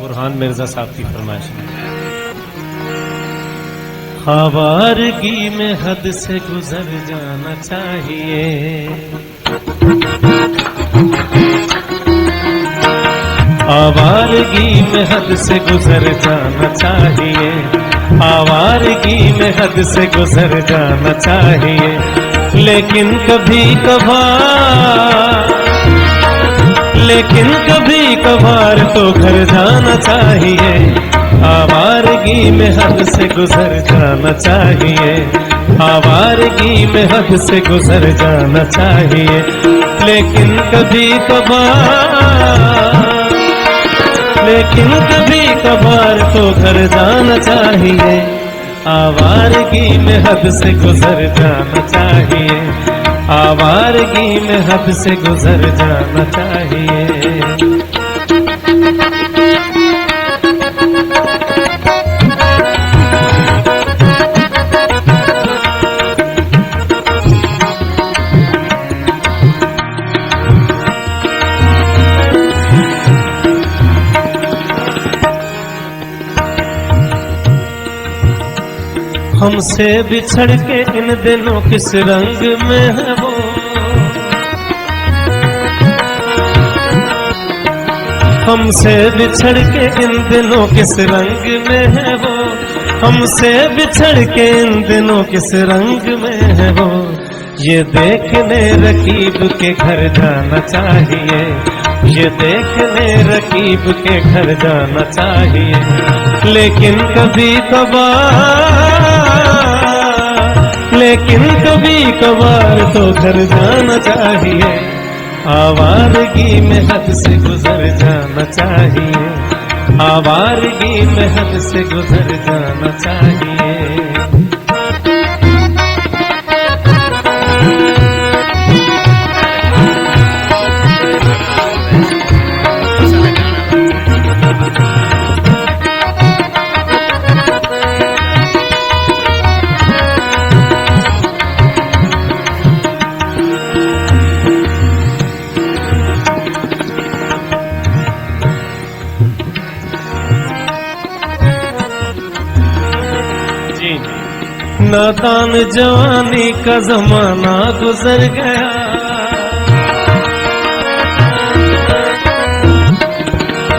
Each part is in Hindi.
बुरहान मिर्जा साहब की फरमाइश है। आवारगी में हद से गुजर जाना चाहिए, आवारगी में हद से गुजर जाना चाहिए, आवारगी में हद से गुजर जाना चाहिए। लेकिन कभी कभार तो घर जाना चाहिए। आवारगी में हद से गुजर जाना चाहिए, आवारगी में हद से गुजर जाना चाहिए। लेकिन कभी कभार तो घर जाना चाहिए। आवारगी में हद से गुजर जाना चाहिए, आवारगी में हद से गुजर जाना चाहिए। हमसे बिछड़ के इन दिनों किस रंग में है वो, हमसे बिछड़ के इन दिनों किस रंग में है वो, हमसे बिछड़ के इन दिनों किस रंग में है वो। ये देखने रकीब के घर जाना चाहिए, ये देखने रकीब के घर जाना चाहिए। लेकिन कभी कभार तो घर जाना चाहिए। आवारगी में हद से गुजर जाना चाहिए, आवारगी में हद से गुजर जाना चाहिए। नादान जवानी का जमाना गुजर गया,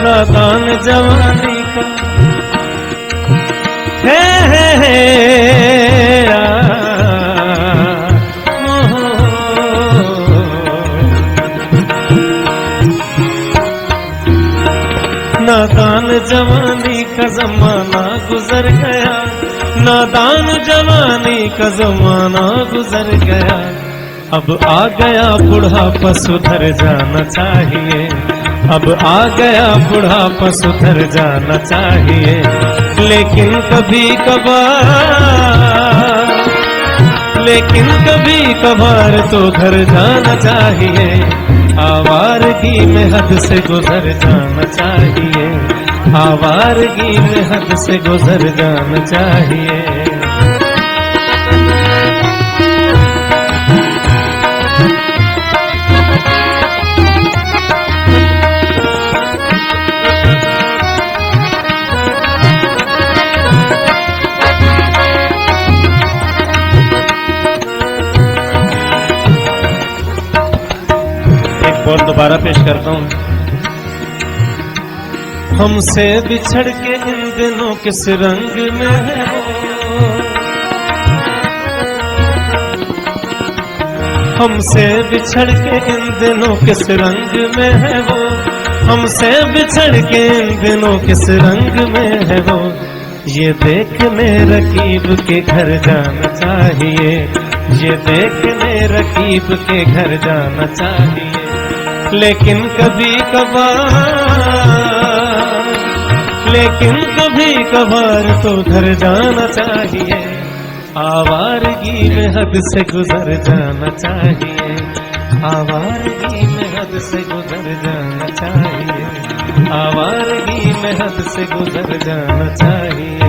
नादान जवानी का नादान जवानी का जमाना गुजर गया, नादान जवानी का जमाना गुजर गया। अब आ गया बुढ़ापा सुधर जाना चाहिए, अब आ गया बुढ़ापा सुधर जाना चाहिए। लेकिन कभी कभार तो घर जाना चाहिए। आवारगी में हद से गुजर जाना चाहिए, आवारगी में हद से गुजर जाना चाहिए। एक बार दोबारा पेश करता हूँ। हमसे बिछड़ के इन दिनों किस रंग में है वो, हमसे बिछड़ के इन दिनों किस रंग में है वो, हमसे बिछड़ के इन दिनों किस रंग में है वो। ये देखने रकीब के घर जाना चाहिए, ये देखने रकीब के घर जाना चाहिए। लेकिन कभी कभार तो घर जाना चाहिए। आवारगी में हद से गुजर जाना चाहिए, आवारगी में हद से गुजर जाना चाहिए, आवारगी में हद से गुजर जाना चाहिए।